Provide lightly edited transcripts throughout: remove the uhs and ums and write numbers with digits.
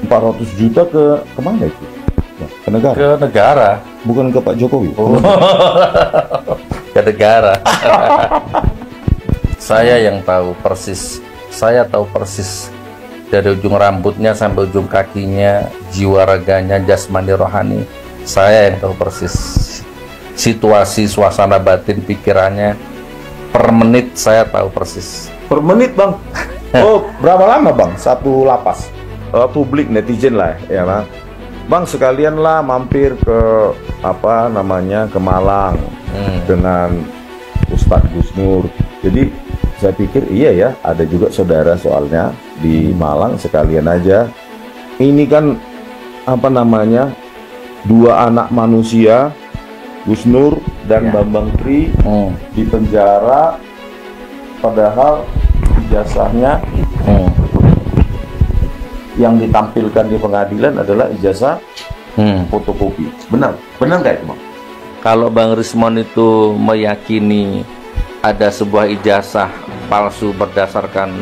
400 juta ke kemana itu? Ke negara? Ke negara. Bukan ke Pak Jokowi? Oh. Ke negara. Saya yang tahu persis. Saya tahu persis dari ujung rambutnya sampai ujung kakinya, jiwa raganya, jasmani rohani. Saya yang tahu persis situasi, suasana batin, pikirannya. Per menit saya tahu persis. Per menit, Bang? Oh, berapa lama, Bang? Satu lapas? Publik, netizen lah, ya kan? Bang, sekalian lah mampir ke apa namanya, ke Malang dengan Ustadz Gus Nur. Jadi saya pikir iya ya, ada juga saudara soalnya di Malang, sekalian aja. Ini kan apa namanya, dua anak manusia, Gus Nur dan Bambang Tri di penjara, padahal ijazahnya yang ditampilkan di pengadilan adalah ijazah fotokopi. Benar nggak itu, Bang? Kalau Bang Rismon itu meyakini ada sebuah ijazah palsu berdasarkan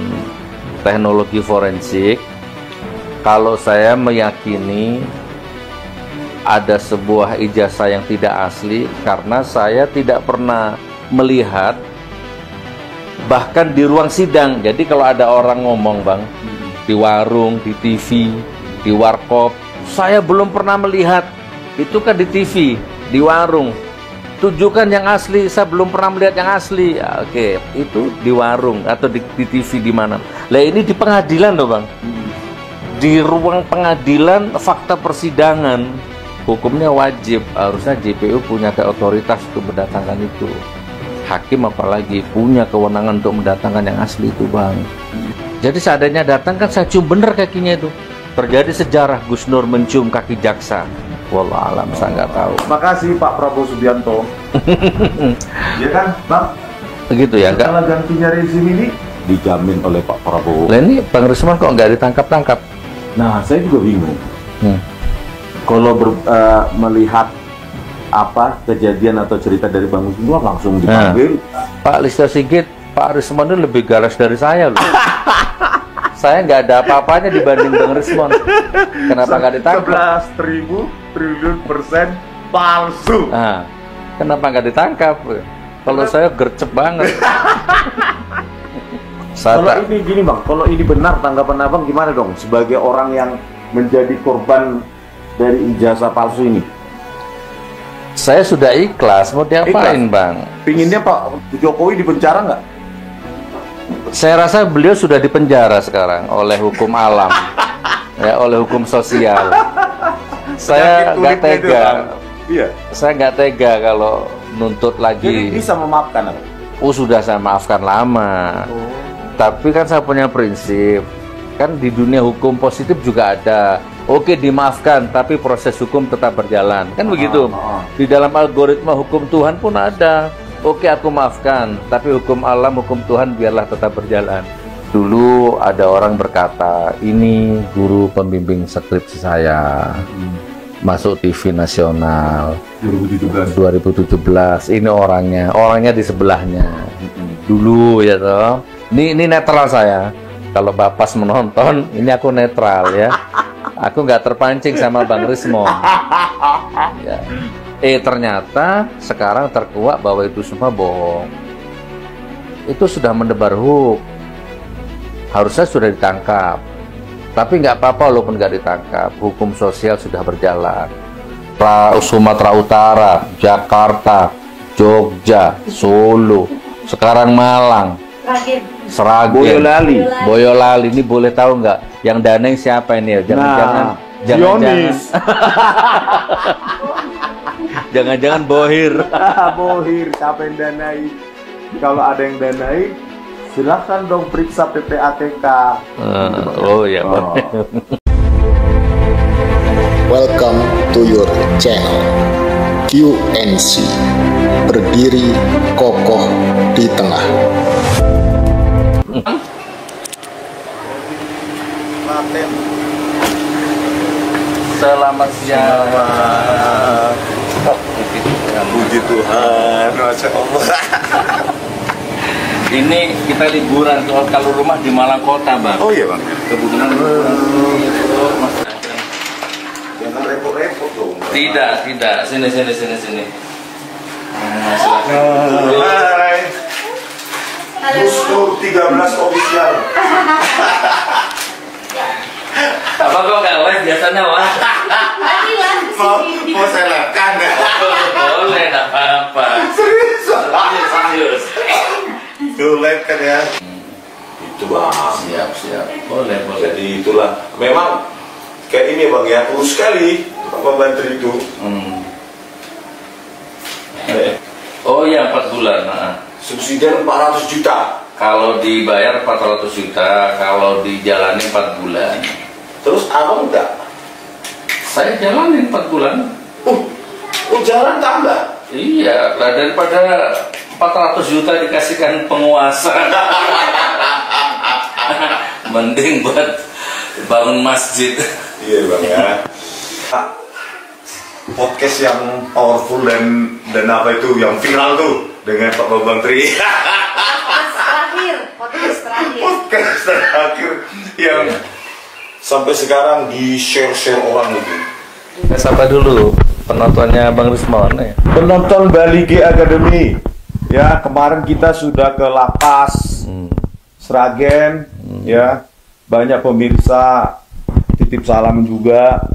teknologi forensik, kalau saya meyakini ada sebuah ijazah yang tidak asli karena saya tidak pernah melihat bahkan di ruang sidang. Jadi kalau ada orang ngomong, Bang, di warung, di TV, di warkop, saya belum pernah melihat. Itu kan di TV, di warung. Tunjukkan yang asli, saya belum pernah melihat yang asli. Ya, oke, itu di warung atau di TV di mana. Lah ini di pengadilan loh, Bang. Di ruang pengadilan, fakta persidangan, hukumnya wajib. Harusnya JPU punya otoritas untuk mendatangkan itu. Hakim apalagi punya kewenangan untuk mendatangkan yang asli itu, Bang. Jadi seadanya datang kan saya cium bener kakinya itu. Terjadi sejarah Gus Nur mencium kaki jaksa. Wallahualam, saya nggak tahu. Makasih Pak Prabowo Subianto. Ya kan, Bang? Begitu ya, enggak? Kalau gantinya rezim ini dijamin oleh Pak Prabowo. Lah ini Bang Rismon kok nggak ditangkap-tangkap? Nah, saya juga bingung. Kalau melihat apa kejadian atau cerita dari Bang Gus Nur langsung dipanggil. Pak Listio Sigit, Pak Rismon itu lebih galas dari saya loh. Saya nggak ada apa-apanya dibanding Bang Rismon. Kenapa nggak ditangkap? 11.000 triliun persen palsu. Nah, kenapa nggak ditangkap? Kalau saya gercep banget. Kalau ini gini, Bang, kalau ini benar, tanggapan Abang gimana dong sebagai orang yang menjadi korban dari ijazah palsu ini? Saya sudah ikhlas, mau diapain, Bang? Pinginnya Pak Jokowi di penjara nggak? Saya rasa beliau sudah dipenjara sekarang oleh hukum alam, ya, oleh hukum sosial. Saya nggak tega. Iya. Saya nggak tega kalau nuntut lagi. Jadi bisa memaafkan apa? Oh, sudah saya maafkan lama. Tapi kan saya punya prinsip. Kan di dunia hukum positif juga ada. Oke, dimaafkan, tapi proses hukum tetap berjalan. Kan begitu. Di dalam algoritma hukum Tuhan pun ada. Oke, aku maafkan, tapi hukum alam, hukum Tuhan biarlah tetap berjalan. Dulu ada orang berkata, ini guru pembimbing skripsi saya. Masuk TV nasional 2017. Ini orangnya di sebelahnya. Dulu ya toh. Ini netral saya. Kalau Bapas menonton, ini aku netral ya. Aku nggak terpancing sama Bang Rismon. Ya. Ternyata sekarang terkuak bahwa itu semua bohong. Itu sudah mendebar hoax. Harusnya sudah ditangkap. Tapi nggak apa-apa walaupun nggak ditangkap. Hukum sosial sudah berjalan. Sumatera Utara, Jakarta, Jogja, Solo, sekarang Malang, Sragen, Boyolali. Ini boleh tahu nggak? Yang daneng siapa ini ya? Jangan-jangan Bohir. Bohir, siapa yang danai? Kalau ada yang danai, silahkan dong periksa PPATK. Oh ya. Welcome to your channel QNC. Berdiri kokoh di tengah. Selamat siang. Puji Tuhan, Masya Allah. Ini kita liburan, kalau rumah di Malang Kota, Bang. Oh iya, Bang. Kebetulan Tidak. Sini. Nah, silakan. Hai. Gus Dur 13 official. Apa kok nggak live biasanya, Wah? Mau saya lekkan ya? Boleh, nggak apa-apa. Serius. Tuh live kan ya? Itu bang. Siap. Boleh. Jadi itulah. Memang kayak ini bang ya, kurus sekali Pak Menteri itu. Oh iya, 4 bulan. Nah. Subsidi 400 juta. Kalau dibayar 400 juta, kalau dijalani 4 bulan. Terus abang enggak? Saya jalanin 4 bulan. Jalan tambah? Iya, lah daripada 400 juta dikasihkan penguasa. Mending buat bangun masjid. Iya bang ya. Podcast yang powerful dan apa itu yang viral tuh dengan Pak Bambang Tri. Podcast terakhir. Podcast terakhir yang sampai sekarang di share orang itu. Sapa dulu penontonnya Bang Rismon ya. Penonton Bali G Academy. Ya, kemarin kita sudah ke lapas Sragen ya. Banyak pemirsa titip salam juga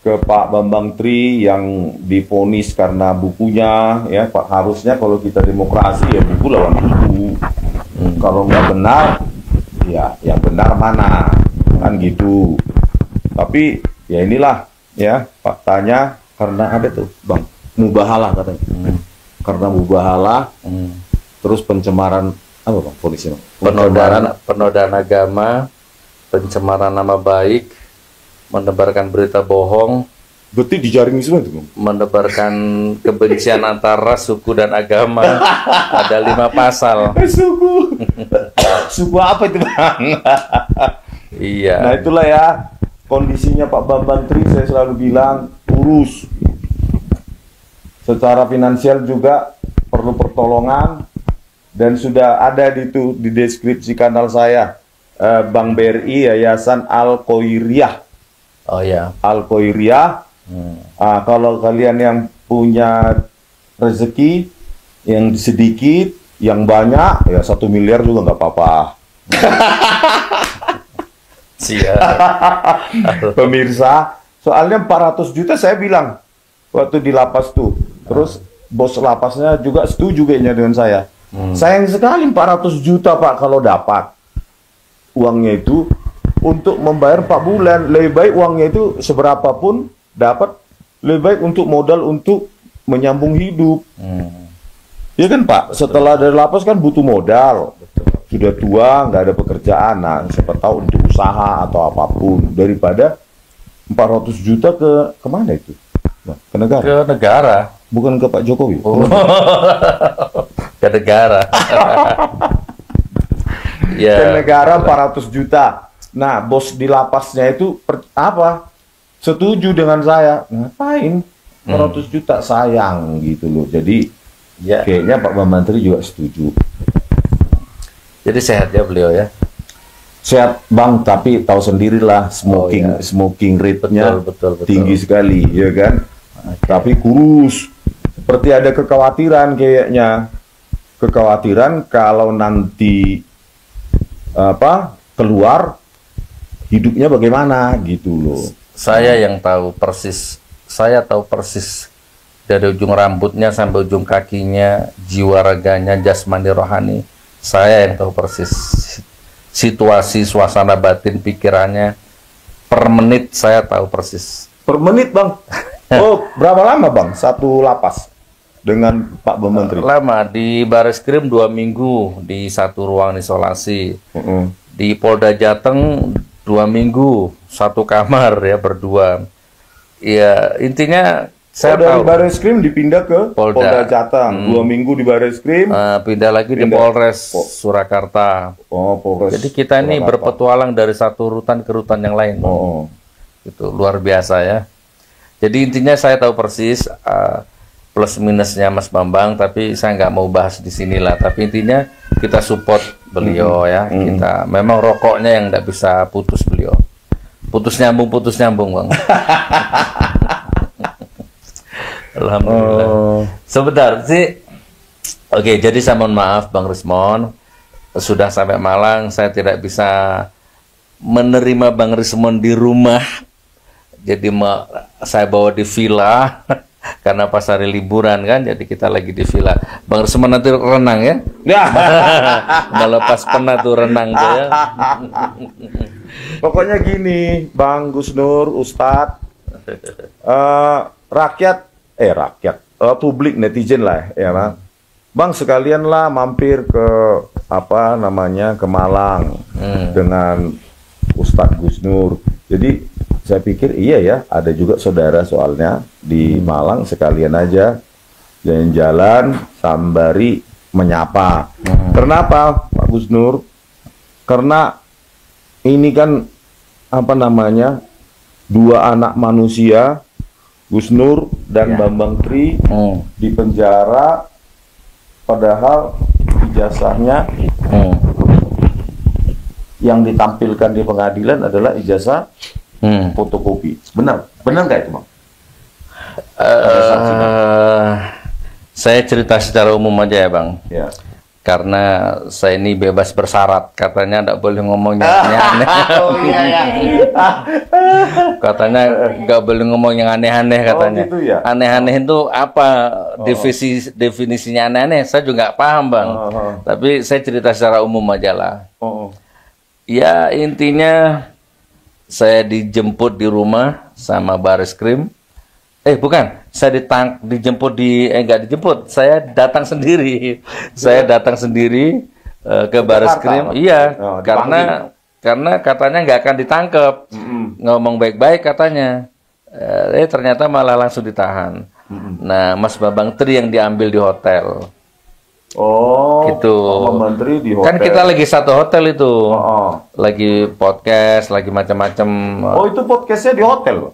ke Pak Bambang Tri yang divonis karena bukunya ya. Pak, harusnya kalau kita demokrasi ya buku lawan buku. Kalau nggak benar ya yang benar mana kan gitu. Tapi ya inilah ya faktanya, karena ada tuh bang mubahalah katanya. Karena mubahalah terus pencemaran apa bang polisi bang? Penodaan agama, pencemaran nama baik, menebarkan berita bohong, berarti dijaring semua itu bang? menebarkan kebencian antara suku dan agama. Ada 5 pasal. Suku apa itu bang? Iya. Nah itulah ya kondisinya Pak Bambang Tri. Saya selalu bilang urus secara finansial juga perlu pertolongan, dan sudah ada di deskripsi kanal saya Bank BRI Yayasan Al Khoiriyah. Oh ya. Al Khoiriyah. Kalau kalian yang punya rezeki yang sedikit, yang banyak, ya 1 miliar juga nggak apa-apa. Siap. Pemirsa, soalnya 400 juta saya bilang waktu di lapas tuh. Terus bos lapasnya juga setuju kayaknya dengan saya. Sayang sekali 400 juta Pak kalau dapat. Uangnya itu untuk membayar 4 bulan. Lebih baik uangnya itu seberapapun dapat, lebih baik untuk modal untuk menyambung hidup. Ya kan Pak, setelah dari lapas kan butuh modal. Sudah tua, nggak ada pekerjaan, nah siapa tahu untuk usaha atau apapun, daripada 400 juta ke mana itu? Nah, ke negara? Ke negara. Bukan ke Pak Jokowi? Oh. Ke negara. Ya. Ke negara 400 juta. Nah, bos di lapasnya itu setuju dengan saya. Ngapain 400 juta, sayang gitu loh. Jadi ya, kayaknya Pak Bambang Tri juga setuju. Jadi sehat ya beliau ya. Sehat bang, tapi tahu sendirilah smoking rate-nya betul. tinggi sekali, ya kan? Tapi kurus. Seperti ada kekhawatiran kayaknya. Kekhawatiran kalau nanti keluar hidupnya bagaimana gitu loh. Saya yang tahu persis. Saya tahu persis dari ujung rambutnya sampai ujung kakinya, jiwa raganya, jasmani rohani. Saya yang tahu persis situasi, suasana batin, pikirannya. Per menit saya tahu persis. Per menit bang? Oh, berapa lama bang satu lapas dengan Pak Bambang Tri? Lama, di Bareskrim 2 minggu di satu ruangan isolasi. Di Polda Jateng 2 minggu satu kamar ya, berdua. Ya intinya saya dari tahu. Bareskrim dipindah ke Polda Jateng. 2 minggu di Bareskrim. Pindah lagi di Polres Surakarta. Oh, Polres. Jadi kita ini berpetualang dari satu rutan ke rutan yang lain. Itu luar biasa ya. Jadi intinya saya tahu persis plus minusnya Mas Bambang, tapi saya nggak mau bahas di sinilah. Tapi intinya kita support beliau ya. Kita memang rokoknya yang nggak bisa putus beliau. Putus nyambung bang. Alhamdulillah. Sebentar sih. Oke, jadi saya mohon maaf Bang Rismon, sudah sampai Malang saya tidak bisa menerima Bang Rismon di rumah. Jadi saya bawa di villa karena pas hari liburan kan, jadi kita lagi di villa. Bang Rismon nanti renang ya? Ya. Melepas penat tuh renang tuh ya. Pokoknya gini, Bang Gus Nur, Ustadz, publik netizen lah, ya kan? Bang sekalian lah mampir ke ke Malang dengan Ustadz Gus Nur. Jadi saya pikir iya ya, ada juga saudara soalnya di Malang, sekalian aja jalan-jalan sambari menyapa. Kenapa Pak Gus Nur? Karena ini kan dua anak manusia, Gus Nur dan Bambang Tri di penjara. Padahal ijazahnya yang ditampilkan di pengadilan adalah ijazah fotokopi. Benar nggak itu, Bang? Saya cerita secara umum aja ya, Bang. Ya. Karena saya ini bebas bersyarat, katanya tidak boleh ngomong yang aneh-aneh. Katanya nggak boleh ngomong yang aneh-aneh katanya. Gitu ya? Aneh-aneh itu apa? Definisinya aneh-aneh saya juga nggak paham, Bang. Tapi saya cerita secara umum aja lah. Ya intinya saya dijemput di rumah sama baris krim. Bukan, saya dijemput nggak dijemput, saya datang sendiri. Saya datang sendiri ke baris krim. Iya, karena katanya nggak akan ditangkap. Ngomong baik-baik katanya. Ternyata malah langsung ditahan. Nah, Mas Bambang Tri yang diambil di hotel. Gitu. Bambang Tri di hotel. Kan kita lagi satu hotel itu. Lagi podcast, lagi macam-macam. Itu podcastnya di hotel?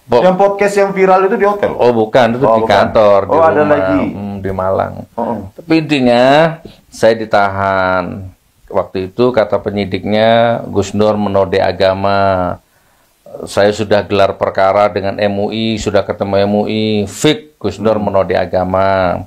Yang podcast yang viral itu di hotel? Bukan, itu di kantor, di rumah, ada lagi di Malang. Tapi intinya saya ditahan. Waktu itu kata penyidiknya Gus Nur menodai agama. Saya sudah gelar perkara dengan MUI, sudah ketemu MUI, fik Gus Nur menodai agama.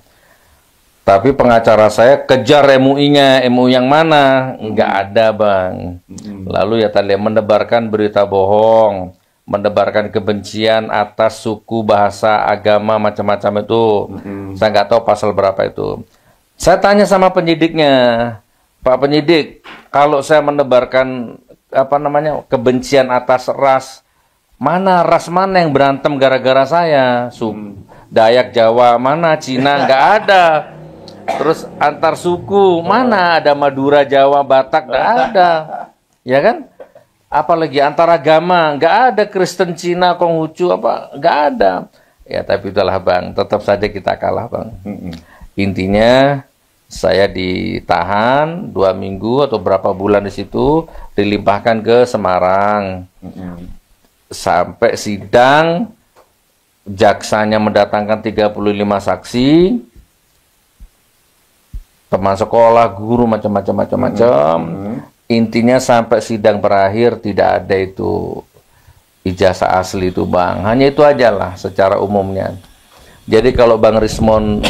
Tapi pengacara saya kejar MUI-nya, MUI yang mana? Nggak ada, Bang. Lalu ya tadi menebarkan berita bohong, mendebarkan kebencian atas suku, bahasa, agama, macam-macam itu. Saya nggak tahu pasal berapa itu. Saya tanya sama penyidiknya, Pak penyidik, kalau saya menebarkan kebencian atas ras mana yang berantem gara-gara saya? Dayak, Jawa, mana? Cina, nggak ada. Terus antar suku, mana ada Madura, Jawa, Batak, nggak ada. Ya kan? Apalagi antar agama, nggak ada Kristen, Cina, Konghucu, nggak ada. Ya tapi udahlah Bang, tetap saja kita kalah Bang. Intinya saya ditahan 2 minggu atau berapa bulan di situ, dilimpahkan ke Semarang. Sampai sidang, jaksanya mendatangkan 35 saksi, teman sekolah, guru, macam-macam. Intinya sampai sidang berakhir tidak ada itu ijazah asli itu Bang. Hanya itu aja lah secara umumnya. Jadi kalau Bang Rismon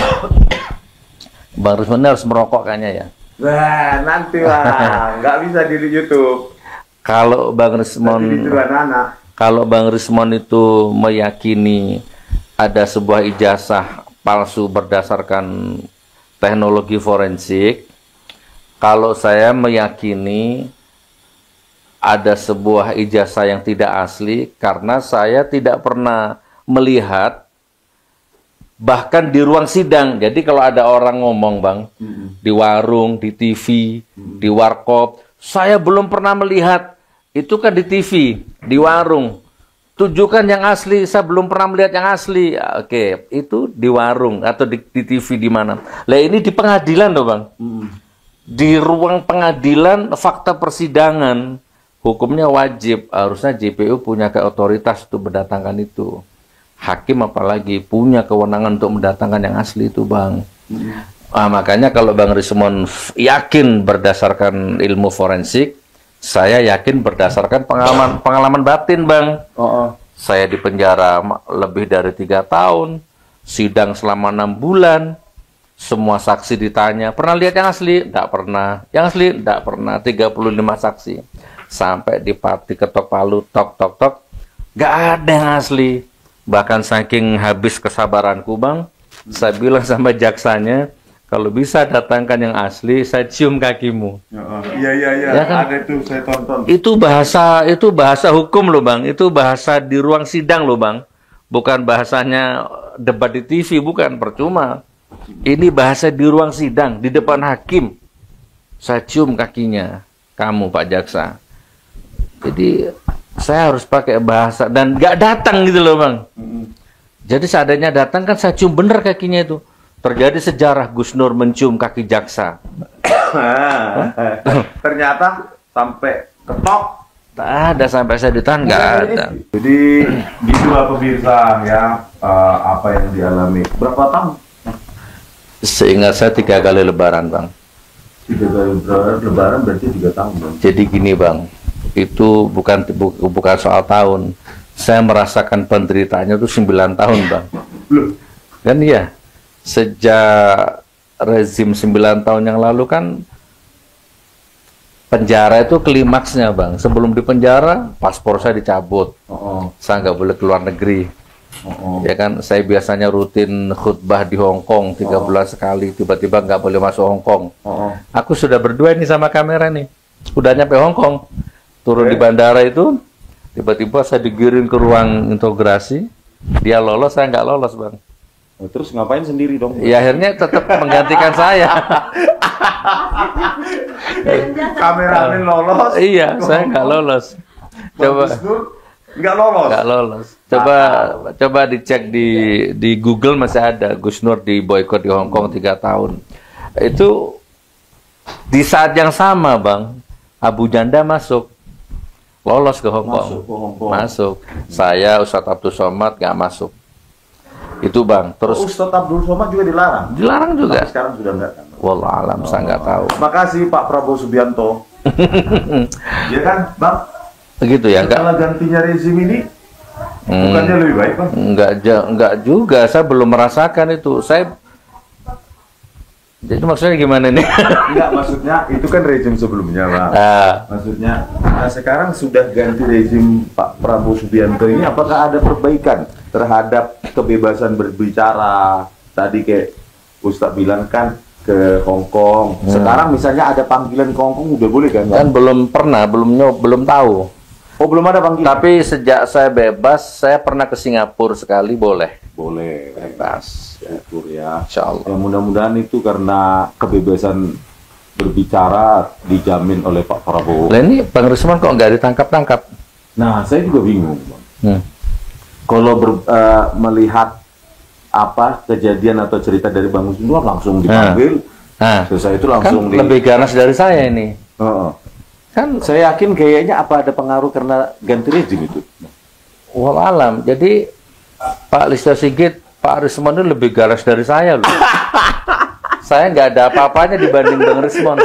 harus merokok kayaknya ya. Wah nanti Bang, nggak bisa di YouTube. Kalau Bang Rismon itu meyakini ada sebuah ijazah palsu berdasarkan teknologi forensik, kalau saya meyakini ada sebuah ijazah yang tidak asli karena saya tidak pernah melihat bahkan di ruang sidang. Jadi kalau ada orang ngomong Bang di warung, di TV, di warkop, saya belum pernah melihat. Itu kan di TV, di warung. Tunjukkan yang asli, saya belum pernah melihat yang asli. Oke, itu di warung atau di TV di mana. Lah ini di pengadilan loh Bang. Di ruang pengadilan, fakta persidangan, hukumnya wajib, harusnya JPU punya otoritas untuk mendatangkan itu. Hakim apalagi punya kewenangan untuk mendatangkan yang asli itu Bang. Makanya kalau Bang Rismon yakin berdasarkan ilmu forensik, saya yakin berdasarkan pengalaman batin Bang. Saya di penjara lebih dari 3 tahun, sidang selama 6 bulan, semua saksi ditanya, pernah lihat yang asli? Tidak pernah. Yang asli? Tidak pernah. 35 saksi. Sampai diketok palu, tok, tok, tok. Gak ada yang asli. Bahkan saking habis kesabaranku, Bang, saya bilang sama jaksanya, kalau bisa datangkan yang asli, saya cium kakimu. Iya. Ya kan? Ada itu saya tonton. Itu bahasa hukum loh, Bang. Itu bahasa di ruang sidang loh, Bang. Bukan bahasanya debat di TV, bukan, percuma. Ini bahasa di ruang sidang, di depan hakim. Saya cium kakinya, kamu Pak Jaksa. Jadi saya harus pakai bahasa dan nggak datang gitu loh, Bang. Jadi seandainya datang kan saya cium bener kakinya itu. Terjadi sejarah Gus Nur mencium kaki jaksa. Ternyata sampai ketok. Tak ada, sampai saya ditahan nggak ada. Jadi gitulah pemirsa ya, apa yang dialami. Berapa tahun? Seingat saya 3 kali lebaran, Bang. 3 kali lebaran berarti 3 tahun, Bang. Jadi gini, Bang, itu bukan soal tahun. Saya merasakan penderitaannya itu 9 tahun, Bang. Loh. Kan iya. Sejak rezim 9 tahun yang lalu kan penjara itu klimaksnya, Bang. Sebelum di penjara, paspor saya dicabut. Saya nggak boleh keluar negeri. Ya kan, saya biasanya rutin khutbah di Hong Kong 3 bulan sekali. Tiba-tiba nggak boleh masuk Hong Kong. Aku sudah berdua ini sama kamera nih. Udah nyampe Hong Kong. Turun di bandara itu, tiba-tiba saya digiring ke ruang integrasi. Dia lolos, saya nggak lolos, Bang. Terus ngapain sendiri dong? Ya akhirnya tetap menggantikan saya. Kameramen lolos. Iya, saya nggak lolos. Coba nggak lolos. Nggak lolos. Coba dicek di Google, masih ada Gus Nur di boykot di Hong Kong 3 tahun. Itu di saat yang sama, Bang, Abu Janda masuk. Lolos ke Hong Kong. Masuk. Saya Ustadz Abdul Somad nggak masuk. Itu, Bang. Terus Ustadz Abdul Somad juga dilarang. Dilarang juga. Tapi sekarang sudah enggak kan? Wallahualam, saya nggak tahu. Makasih Pak Prabowo Subianto. Ya kan, Bang? Begitu ya, enggak? Setelah gantinya rezim ini, bukannya lebih baik, Bang? Enggak juga. Saya belum merasakan itu. Jadi maksudnya gimana nih? Enggak, maksudnya itu kan rezim sebelumnya, Bang. Maksudnya, nah sekarang sudah ganti rezim Pak Prabowo Subianto ini, apakah ada perbaikan terhadap kebebasan berbicara? Tadi kayak Ustadz bilang kan ke Hong Kong. Sekarang misalnya ada panggilan ke Hong Kong udah boleh kan? Kan belum pernah, belum tahu. Oh, belum ada panggilan. Tapi sejak saya bebas, saya pernah ke Singapura sekali, boleh. Boleh. Bebas. Syukur ya. Insya Allah. Ya, mudah-mudahan itu karena kebebasan berbicara dijamin oleh Pak Prabowo. Lah ini Bang Risman kok nggak ditangkap-tangkap? Nah, saya juga bingung, Bang. Kalau melihat apa kejadian atau cerita dari Bang Gus Nur langsung dipanggil, selesai itu langsung kan lebih ganas dari saya ini. Kan saya yakin kayaknya apa ada pengaruh karena ganti rezim itu. Wallahualam. Jadi Pak Listio Sigit, Pak Risman itu lebih ganas dari saya loh. Saya nggak ada apa-apanya dibanding Bang Risman.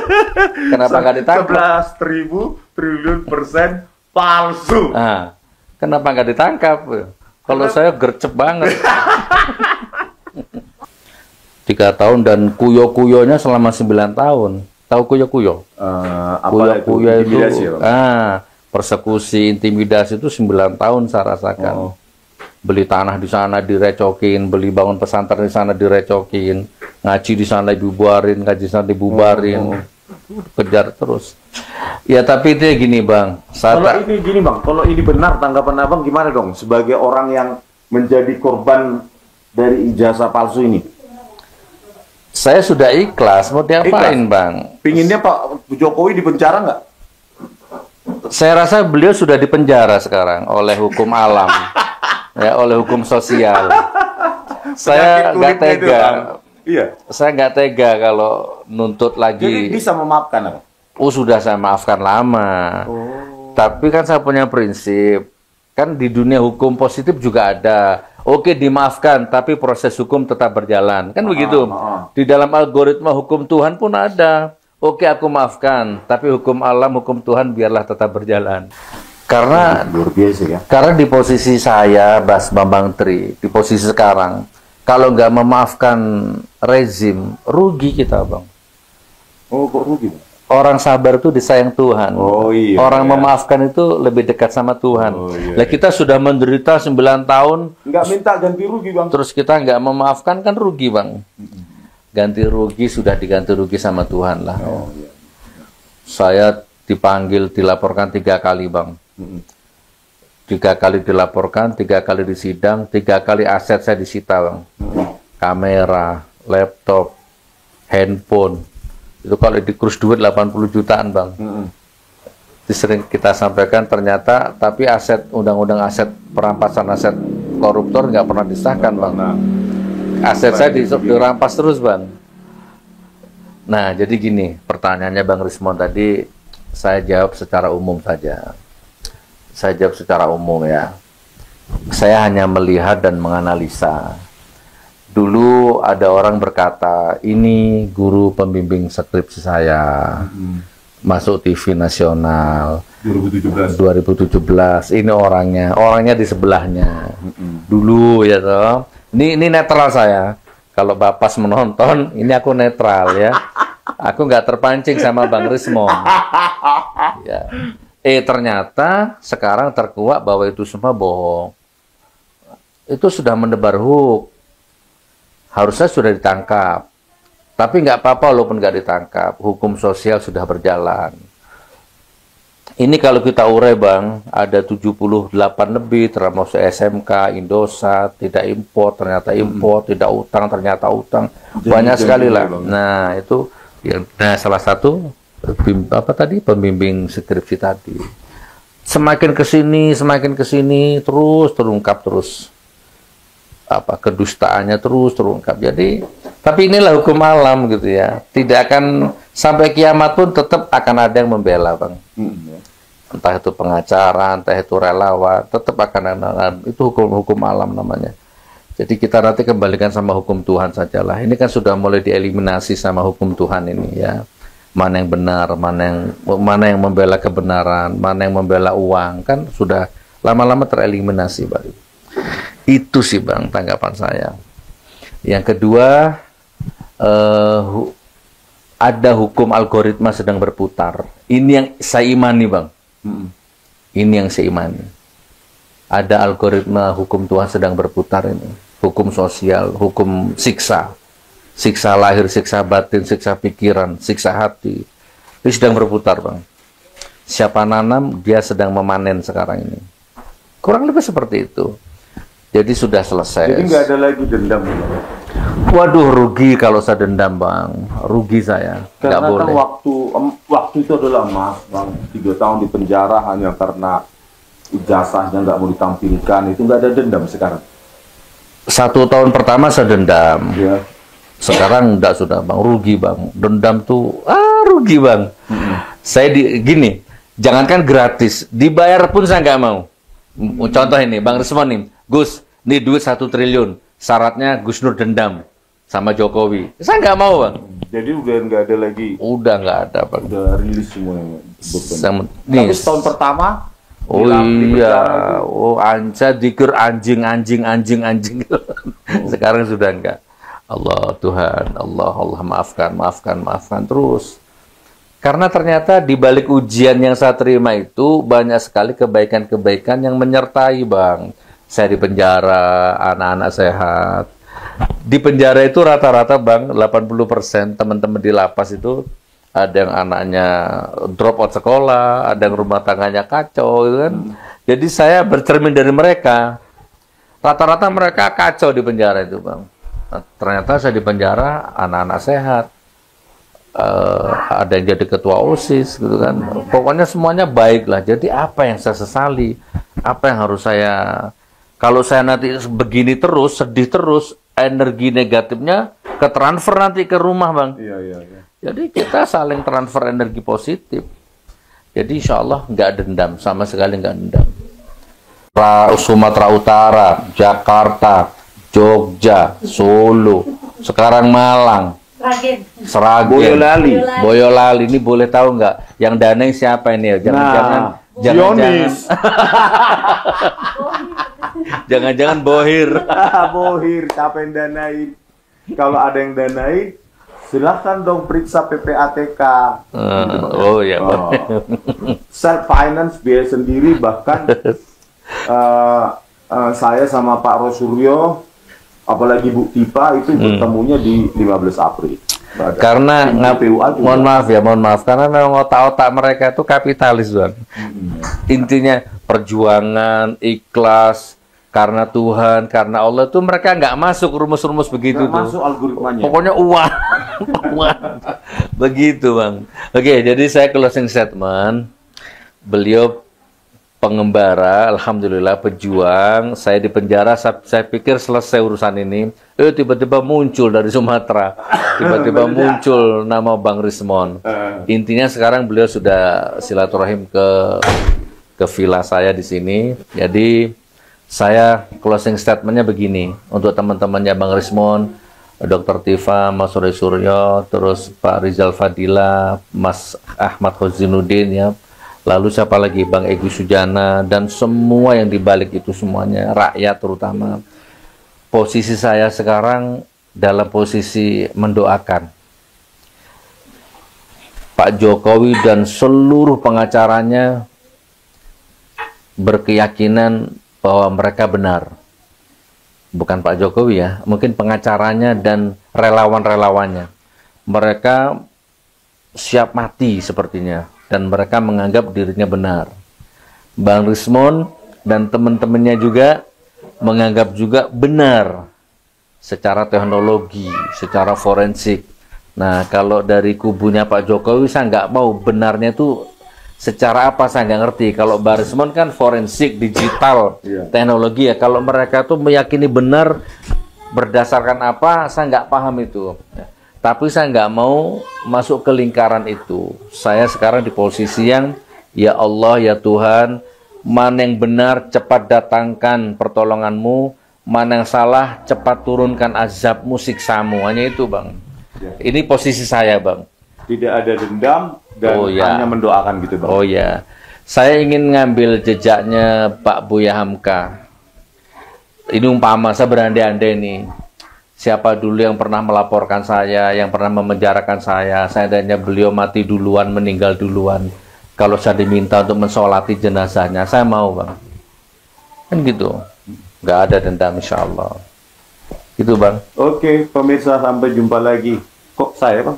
Kenapa nggak ditangkap? 11.000 triliun persen palsu. Kenapa nggak ditangkap? Kalau saya gercep banget. 3 tahun dan kuyo-kuyonya selama 9 tahun. Tahu kuyo-kuyo? Kuyo-kuyo itu, persekusi, intimidasi itu 9 tahun saya rasakan. Beli tanah di sana direcokin, beli bangun pesantren di sana direcokin, ngaji di sana dibubarin, ngaji di sana dibubarin, kejar terus. Ya tapi itu ya gini, Bang. Kalau ini gini, Bang, kalau ini benar tanggapan Abang gimana dong sebagai orang yang menjadi korban dari ijazah palsu ini? Saya sudah ikhlas, mau diapain, Bang? Pinginnya Pak Jokowi dipenjara nggak? Saya rasa beliau sudah dipenjara sekarang oleh hukum alam, ya, oleh hukum sosial. Saya nggak tega. Iya. Saya nggak tega kalau nuntut lagi. Jadi bisa memaafkan apa? Oh, sudah saya maafkan lama. Tapi kan saya punya prinsip. Kan di dunia hukum positif juga ada. Oke, dimaafkan, tapi proses hukum tetap berjalan. Kan begitu. Di dalam algoritma hukum Tuhan pun ada. Oke, aku maafkan, tapi hukum alam, hukum Tuhan biarlah tetap berjalan. Karena luar biasa ya. Karena di posisi saya, Bas Bambang Tri, di posisi sekarang, kalau nggak memaafkan rezim, rugi kita, Bang. Oh, kok rugi? Orang sabar itu disayang Tuhan. Oh iya. Orang memaafkan itu lebih dekat sama Tuhan. Oh, iya, Lah kita sudah menderita 9 tahun, nggak minta ganti rugi, Bang. terus kita nggak memaafkan, kan rugi, Bang. Ganti rugi sudah diganti rugi sama Tuhan lah. Oh, iya. Saya dipanggil, dilaporkan 3 kali, Bang. 3 kali dilaporkan, 3 kali disidang, 3 kali aset saya disita, Bang. Kamera, laptop, handphone. Itu kalau dikurus duit 80 jutaan, Bang. Itu sering kita sampaikan, ternyata tapi aset, undang-undang aset perampasan aset koruptor nggak pernah disahkan, Bang. Aset saya dirampas terus, Bang. Nah, jadi gini, pertanyaannya Bang Rismon tadi, saya jawab secara umum saja. Saya jawab secara umum ya. Saya hanya melihat dan menganalisa. Dulu ada orang berkata, ini guru pembimbing skripsi saya, masuk TV nasional 2017. Ini orangnya di sebelahnya. Dulu ya toh. Ini netral saya. Kalau Bapas menonton, ini aku netral ya. Aku nggak terpancing sama Bang Rismon. Ya. Ternyata sekarang terkuak bahwa itu semua bohong. Itu sudah mendebar hoax. Harusnya sudah ditangkap. Tapi nggak apa-apa walaupun nggak ditangkap. Hukum sosial sudah berjalan. Ini kalau kita urai, Bang, ada 78 lebih, termasuk SMK, Indosat, tidak impor, ternyata impor, tidak utang, ternyata utang. Banyak sekali lah. Nah, itu salah satu pembimbing skripsi tadi. Semakin ke sini terus terungkap terus. Kedustaannya terus terungkap. Jadi, tapi inilah hukum alam gitu ya. Tidak akan sampai kiamat pun tetap akan ada yang membela, Bang. Entah itu pengacara, entah itu relawan, tetap akan ada. Itu hukum alam namanya. Jadi kita nanti kembalikan sama hukum Tuhan sajalah. Ini kan sudah mulai dieliminasi sama hukum Tuhan ini ya. Mana yang benar, mana yang membela kebenaran, mana yang membela uang, kan sudah lama-lama tereliminasi, Bang. Itu sih, Bang, tanggapan saya. Yang kedua, ada hukum algoritma sedang berputar. Ini yang saya imani, Bang. Ini yang saya imani. Ada algoritma hukum Tuhan sedang berputar ini. Hukum sosial, hukum siksa. Siksa lahir, siksa batin, siksa pikiran, siksa hati. Ini sedang berputar, Bang. Siapa nanam, dia sedang memanen sekarang ini. Kurang lebih seperti itu. Jadi sudah selesai. Jadi nggak ada lagi dendam. Waduh, rugi kalau saya dendam, Bang. Rugi saya. Nggak Karena boleh. kan waktu itu adalah Mas, Bang. 3 tahun di penjara hanya karena ijazahnya nggak mau ditampilkan. Itu nggak ada dendam sekarang. 1 tahun pertama saya dendam. Ya. Sekarang enggak, sudah, Bang. Rugi, Bang. Dendam tuh, rugi, Bang. Saya gini, jangankan gratis, dibayar pun saya nggak mau. Contoh ini, Bang Rismon nih, Gus, ini duit 1 triliun, syaratnya Gus Nur dendam sama Jokowi. Saya nggak mau, Bang. Jadi udah nggak ada lagi. Udah nggak ada, Bang. Udah rilis semuanya. Nih, Tapi tahun pertama. oh iya, Anca dikir anjing. Sekarang sudah enggak. Allah Tuhan, Allah maafkan terus. Karena ternyata di balik ujian yang saya terima itu banyak sekali kebaikan-kebaikan yang menyertai, Bang. Saya di penjara, anak-anak sehat. Di penjara itu rata-rata, Bang, 80% teman-teman di lapas itu ada yang anaknya drop out sekolah, ada yang rumah tangganya kacau, gitu kan. Jadi saya bercermin dari mereka. Rata-rata mereka kacau di penjara itu, Bang. Nah, ternyata saya di penjara, anak-anak sehat. Ada yang jadi ketua OSIS, gitu kan. Pokoknya semuanya baik lah. Jadi apa yang saya sesali? Apa yang harus saya... Kalau saya nanti begini terus, sedih terus, energi negatifnya ketransfer nanti ke rumah, Bang. Iya. Jadi kita saling transfer energi positif. Jadi insya Allah nggak dendam, sama sekali nggak dendam. Sumatera Utara, Jakarta, Jogja, Solo, sekarang Malang, Sragen, Boyolali. Ini boleh tahu nggak? Yang danai siapa ini ya? Jangan-jangan Jangan-jangan jangan-jangan bohir. Bohir, siapa yang danain? Kalau ada yang danain, silahkan dong periksa PPATK. Oh ya. Self finance biaya sendiri, bahkan saya sama Pak Rosuryo, apalagi Bu Tipa itu bertemunya di 15 April. Karena mohon maaf karena memang otak-otak mereka itu kapitalis, Bang. Intinya perjuangan, ikhlas, karena Tuhan, karena Allah itu mereka nggak masuk rumus-rumus begitu tuh. Masuk algoritmanya. Pokoknya uang, uang. Begitu, Bang. Oke, jadi saya closing statement. Beliau pengembara, alhamdulillah pejuang. Saya di penjara, saya pikir selesai urusan ini. Tiba-tiba muncul dari Sumatera, tiba-tiba muncul nama Bang Rismon. Intinya sekarang beliau sudah silaturahim ke villa saya di sini. Jadi saya closing statementnya begini untuk teman-temannya Bang Rismon, Dr. Tifa, Mas Sore Suryo, terus Pak Rizal Fadila, Mas Ahmad Khozinuddin ya. Lalu siapa lagi? Bang Egy Sujana dan semua yang dibalik itu semuanya, rakyat terutama. Posisi saya sekarang dalam posisi mendoakan Pak Jokowi dan seluruh pengacaranya berkeyakinan bahwa mereka benar. Bukan Pak Jokowi ya, mungkin pengacaranya dan relawan-relawannya. Mereka siap mati sepertinya dan mereka menganggap dirinya benar. Bang Rismon dan teman-temannya juga menganggap juga benar secara teknologi, secara forensik. Nah, kalau dari kubunya Pak Jokowi saya nggak mau, benarnya itu secara apa saya nggak ngerti. Kalau Bang Rismon kan forensik, digital, teknologi ya. Kalau mereka tuh meyakini benar berdasarkan apa, saya nggak paham itu. Tapi saya nggak mau masuk ke lingkaran itu. Saya sekarang di posisi yang, ya Allah, ya Tuhan, mana yang benar cepat datangkan pertolonganmu, mana yang salah cepat turunkan azabmu, siksamu. Hanya itu, Bang. Ini posisi saya, Bang. Tidak ada dendam dan hanya mendoakan gitu, Bang. Oh ya, saya ingin ngambil jejaknya Pak Buya Hamka. Ini umpama, saya berandai-andai nih. Siapa dulu yang pernah melaporkan saya, yang pernah memenjarakan saya, seandainya beliau mati duluan, meninggal duluan. Kalau saya diminta untuk mensolati jenazahnya, saya mau, Bang. Kan gitu. Nggak ada dendam, insya Allah. Gitu, Bang. Oke, pemirsa, sampai jumpa lagi. Kok saya, Bang?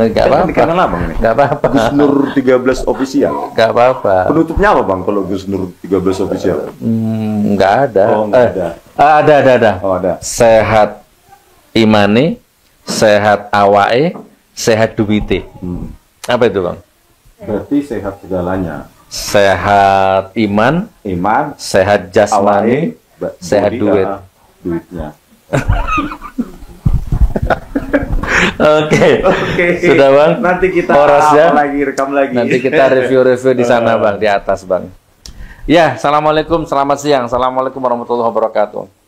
Nggak apa-apa. Di kanal Abang ini. Nggak apa-apa. Gus Nur 13 official. Nggak apa-apa. Penutupnya apa, Bang, kalau Gus Nur 13 official? Nggak ada. Oh, nggak ada. Ada. Oh, ada. Sehat imane, sehat awae, sehat duwite. Apa itu, Bang? Berarti sehat segalanya. Sehat iman, sehat jasmani, sehat duit. Duitnya. Oke. Sudah, Bang. Nanti kita rekam lagi. Nanti kita review di sana, Bang, di atas, Bang. Ya, assalamualaikum, selamat siang. Assalamualaikum warahmatullahi wabarakatuh.